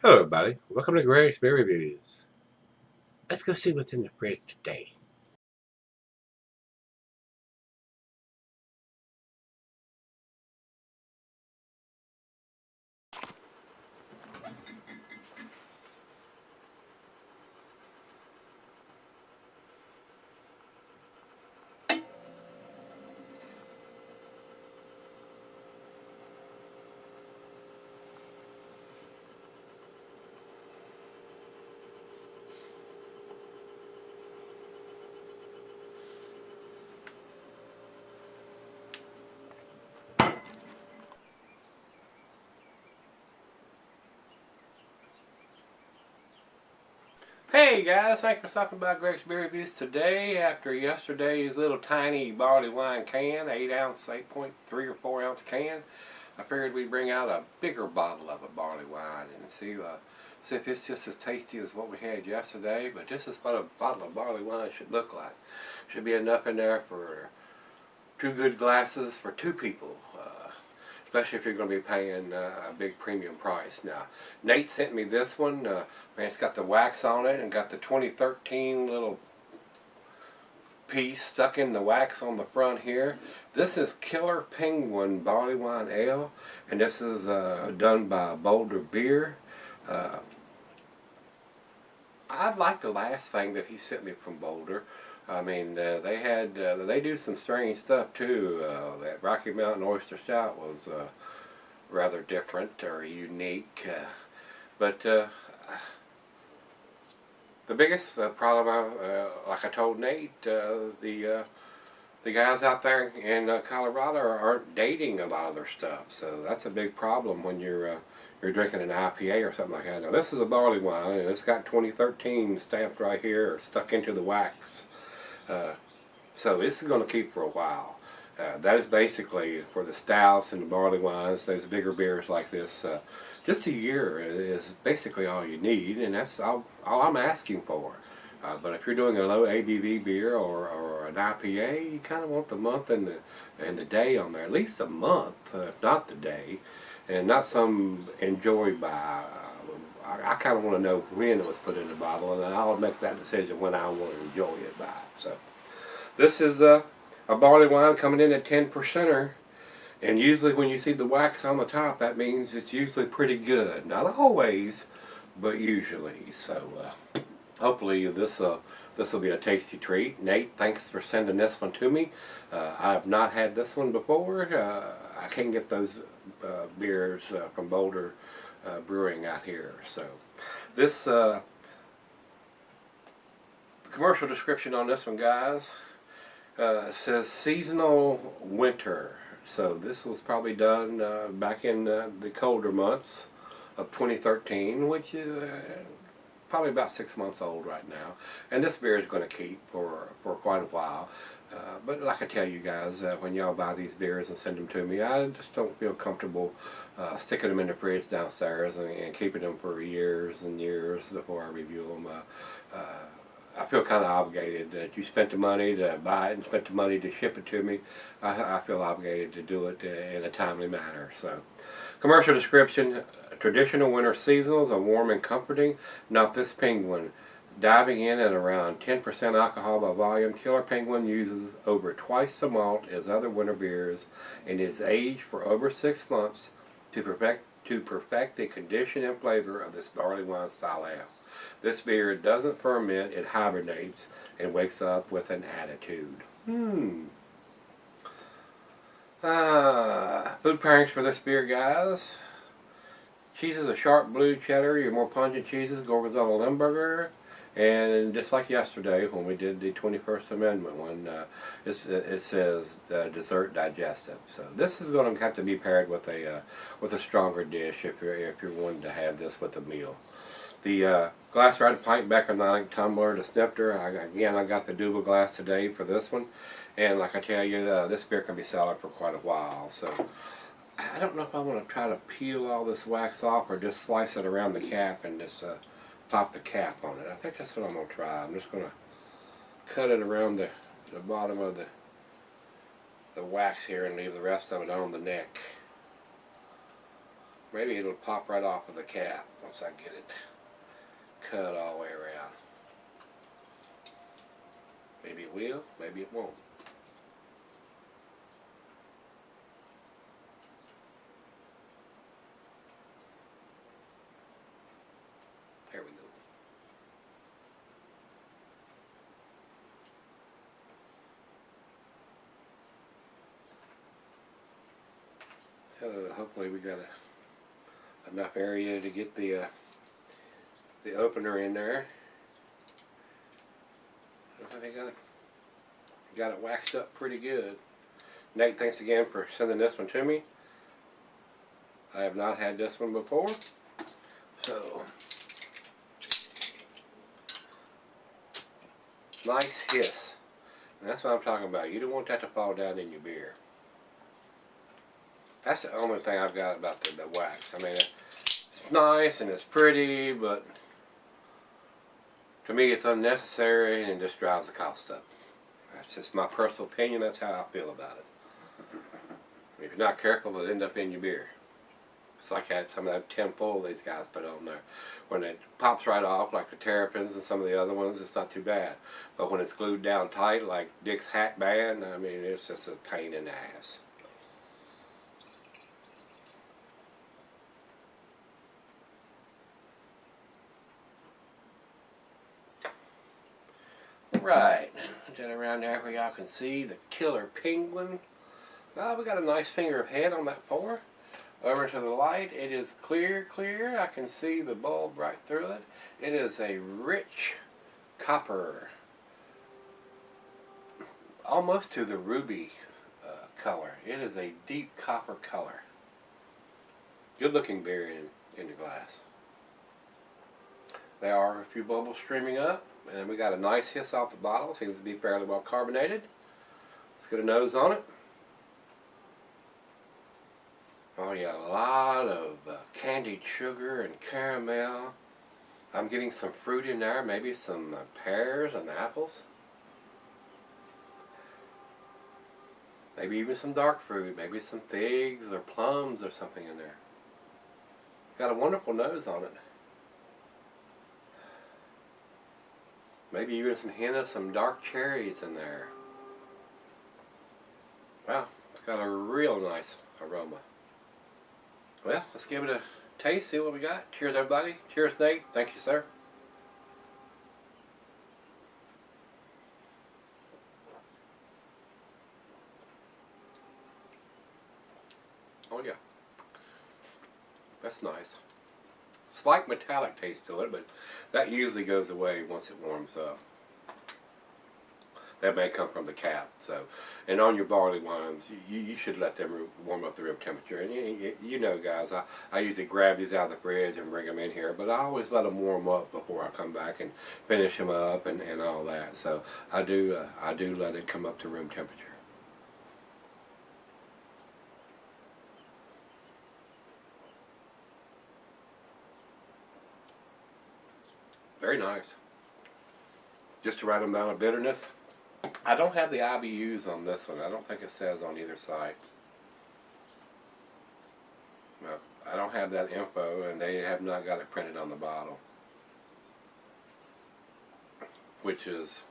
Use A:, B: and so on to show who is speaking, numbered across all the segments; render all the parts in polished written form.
A: Hello, everybody. Welcome to Gregsbeerreviews. Let's go see what's in the fridge today. Hey guys, thanks for stopping by Gregsbeerreviews today. After yesterday's little tiny Barleywine can, 8-ounce, 8.3 or 4-ounce can, I figured we'd bring out a bigger bottle of a Barleywine and see if it's just as tasty as what we had yesterday. But this is what a bottle of Barleywine should look like. Should be enough in there for 2 good glasses for 2 people. Especially if you're going to be paying a big premium price. Now, Nate sent me this one. Man, it's got the wax on it and got the 2013 little piece stuck in the wax on the front here. This is Killer Penguin Barleywine Ale, and this is done by Boulder Beer. I like the last thing that he sent me from Boulder. I mean, they do some strange stuff too. That Rocky Mountain Oyster Stout was rather different or unique. But the biggest problem, like I told Nate, the guys out there in Colorado aren't dating a lot of their stuff. So that's a big problem when you're drinking an IPA or something like that. Now this is a Barleywine, and it's got 2013 stamped right here, stuck into the wax. So this is going to keep for a while. That is basically for the stouts and the Barleywines, those bigger beers like this. Just a year is basically all you need, and that's all I'm asking for. But if you're doing a low ABV beer or an IPA, you kind of want the month and the day on there. At least a month, if not the day, and not some enjoyed by. I kind of want to know when it was put in the bottle, and I'll make that decision when I want to enjoy it by. So this is a Barleywine coming in at 10%er, and usually when you see the wax on the top, that means it's usually pretty good. Not always, but usually. So hopefully this will be a tasty treat. Nate, thanks for sending this one to me. I have not had this one before. I can't get those beers from Boulder Brewing out here. So this commercial description on this one, guys, says seasonal winter. So this was probably done back in the colder months of 2013, which is probably about 6 months old right now. And this beer is going to keep for quite a while. But like I tell you guys, when y'all buy these beers and send them to me, I just don't feel comfortable sticking them in the fridge downstairs and keeping them for years and years before I review them. I feel kind of obligated that you spent the money to buy it and spent the money to ship it to me. I feel obligated to do it in a timely manner. So, commercial description: traditional winter seasonals are warm and comforting. Not this penguin. Diving in at around 10% alcohol by volume, Killer Penguin uses over twice the malt as other winter beers and is aged for over 6 months to perfect the condition and flavor of this Barleywine style ale. This beer doesn't ferment, it hibernates and wakes up with an attitude. Food pairings for this beer, guys. Cheeses are sharp blue cheddar, your more pungent cheeses, Gorgonzola Limburger. And just like yesterday when we did the 21st Amendment one, it says dessert digestive. So this is going to have to be paired with a stronger dish if you're wanting to have this with a meal. The glass red pint Becker 9 tumbler, the snifter. I got the double glass today for this one, and like I tell you, this beer can be solid for quite a while. So I don't know if I want to try to peel all this wax off or just slice it around the cap and just pop the cap on it. I think that's what I'm going to try. I'm just going to cut it around the bottom of the wax here and leave the rest of it on the neck. Maybe it'll pop right off of the cap once I get it cut all the way around. Maybe it will, maybe it won't. There we go. So hopefully we got enough area to get the opener in there. I think I got it waxed up pretty good. Nate, thanks again for sending this one to me. I have not had this one before. So, nice hiss. And that's what I'm talking about. You don't want that to fall down in your beer. That's the only thing I've got about the wax. I mean, it's nice and it's pretty, but to me it's unnecessary and it just drives the cost up. That's just my personal opinion. That's how I feel about it. If you're not careful, it'll end up in your beer. It's like some of that tin foil these guys put on there. When it pops right off, like the Terrapins and some of the other ones, it's not too bad. But when it's glued down tight, like Dick's Hat Band, I mean, it's just a pain in the ass. Right, then around there where y'all can see the killer penguin. Oh, we got a nice finger of head on that pour. Over to the light, it is clear. I can see the bulb right through it. It is a rich copper, almost to the ruby color. It is a deep copper color. Good looking beer in the glass. There are a few bubbles streaming up, and we got a nice hiss off the bottle. Seems to be fairly well carbonated. Let's get a nose on it. Oh yeah, a lot of candied sugar and caramel. I'm getting some fruit in there, maybe some pears and apples. Maybe even some dark fruit, maybe some figs or plums or something in there. Got a wonderful nose on it. Maybe even some hint of some dark cherries in there. Wow, it's got a real nice aroma. Well, let's give it a taste, see what we got. Cheers, everybody. Cheers, Nate. Thank you, sir. Oh, yeah. That's nice. Slight metallic taste to it, but that usually goes away once it warms up. That may come from the cap. So, and on your barley wines, you should let them warm up to room temperature. And you know, guys, I usually grab these out of the fridge and bring them in here, but I always let them warm up before I come back and finish them up and all that. So I do let it come up to room temperature. Very nice. Just the right amount of bitterness. I don't have the IBUs on this one. I don't think it says on either side. No, I don't have that info, and they have not got it printed on the bottle, which is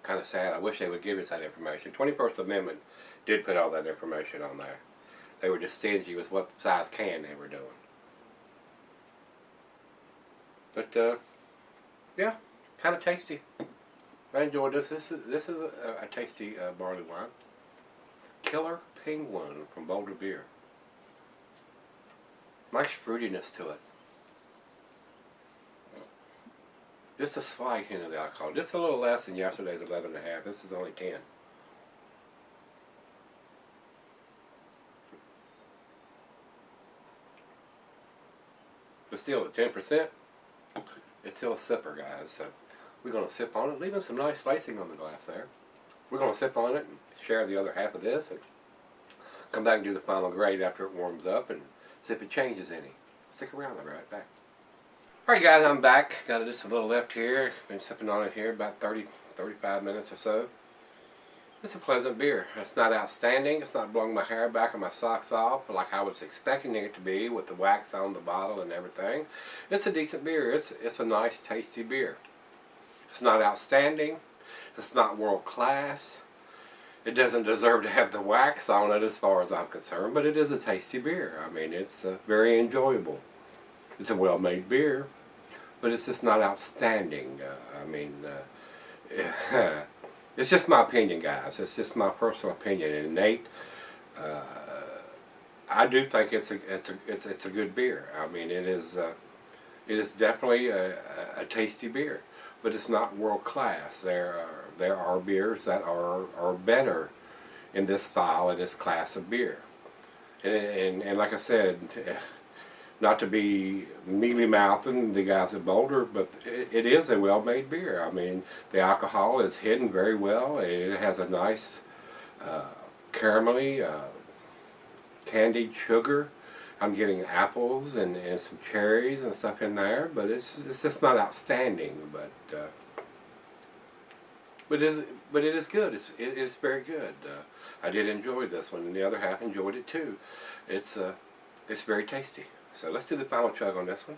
A: kind of sad. I wish they would give us that information. 21st Amendment did put all that information on there. They were just stingy with what size can they were doing. But yeah, kind of tasty. I enjoyed this. This is a tasty barley wine. Killer Penguin from Boulder Beer. Nice fruitiness to it. Just a slight hint of the alcohol. Just a little less than yesterday's 11.5. This is only 10. But still at 10%, it's still a sipper, guys. So we're going to sip on it, leaving some nice lacing on the glass there. We're going to sip on it and share the other half of this and come back and do the final grade after it warms up and see if it changes any. Stick around, I'll be right back. Alright guys, I'm back. Got just a little left here. Been sipping on it here about 35 minutes or so. It's a pleasant beer. It's not outstanding. It's not blowing my hair back and my socks off like I was expecting it to be with the wax on the bottle and everything. It's a decent beer. It's a nice, tasty beer. It's not outstanding. It's not world class. It doesn't deserve to have the wax on it as far as I'm concerned, but it is a tasty beer. I mean, it's very enjoyable. It's a well-made beer, but it's just not outstanding. It's just my opinion, guys. It's just my personal opinion. And Nate, I do think it's a good beer. I mean, it is definitely a tasty beer, but it's not world class. There are beers that are better in this style and this class of beer. And like I said, not to be mealy-mouthing the guys at Boulder, but it is a well-made beer. I mean, the alcohol is hidden very well. It has a nice caramelly, candied sugar. I'm getting apples and some cherries and stuff in there, but it's just not outstanding. But it is good. It is very good. I did enjoy this one, and the other half enjoyed it too. It's very tasty. So let's do the final chug on this one.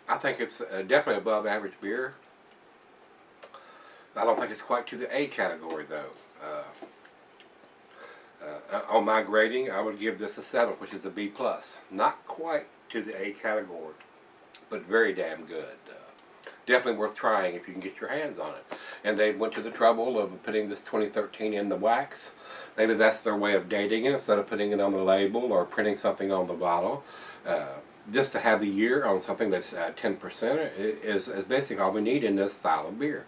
A: I think it's definitely above average beer. I don't think it's quite to the A category though. On my grading, I would give this a 7, which is a B+. Not quite to the A category, but very damn good. Definitely worth trying if you can get your hands on it. And they went to the trouble of putting this 2013 in the wax. Maybe that's their way of dating it instead of putting it on the label or printing something on the bottle. Just to have the year on something that's 10% is basically all we need in this style of beer.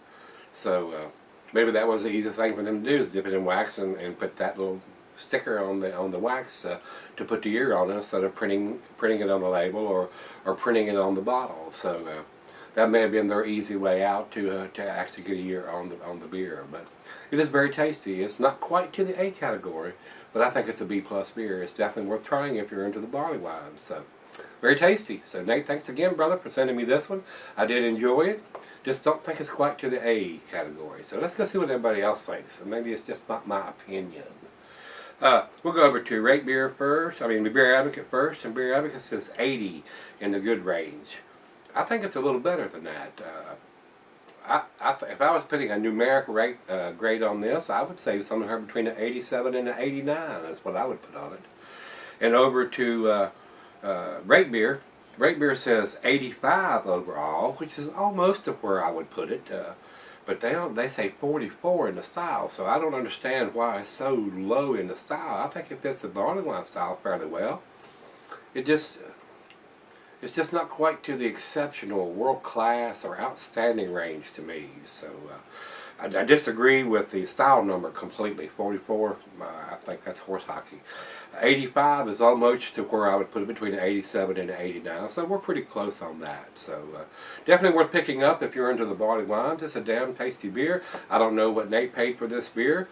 A: So maybe that was the easiest thing for them to do, is dip it in wax and put that little sticker on the wax to put the year on it instead of printing it on the label or printing it on the bottle. So that may have been their easy way out to actually get a year on the beer. But it is very tasty. It's not quite to the A category, but I think it's a B+ beer. It's definitely worth trying if you're into the Barleywine. So very tasty. So Nate, thanks again, brother, for sending me this one. I did enjoy it. Just don't think it's quite to the A category. So let's go see what everybody else thinks. And maybe it's just not my opinion. We'll go over to Rate Beer first. I mean, Beer Advocate first, and Beer Advocate says 80 in the good range. I think it's a little better than that. If I was putting a numeric grade on this, I would say somewhere between an 87 and an 89 is what I would put on it. And over to Rate Beer. Rate Beer says 85 overall, which is almost to where I would put it. But they say 44 in the style, so I don't understand why it's so low in the style. I think it fits the Barleywine style fairly well. It's just not quite to the exceptional, world-class, or outstanding range to me. So I disagree with the style number completely. 44, I think that's horse hockey. 85 is almost to where I would put it between an 87 and an 89. So we're pretty close on that. So definitely worth picking up if you're into the Barleywines. It's a damn tasty beer. I don't know what Nate paid for this beer.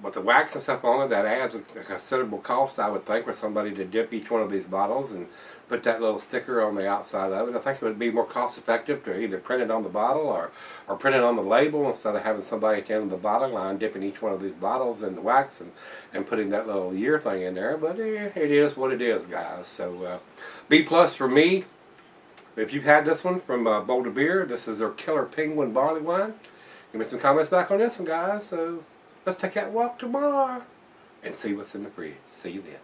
A: With the wax and stuff on it, that adds a considerable cost, I would think, for somebody to dip each one of these bottles and put that little sticker on the outside of it. I think it would be more cost effective to either print it on the bottle or print it on the label instead of having somebody at the end of the bottle line dipping each one of these bottles in the wax and putting that little year thing in there. But it is what it is, guys. So B+ for me. If you've had this one from Boulder Beer, this is their Killer Penguin Barleywine. Give me some comments back on this one, guys. So let's take that walk tomorrow and see what's in the fridge. See you then.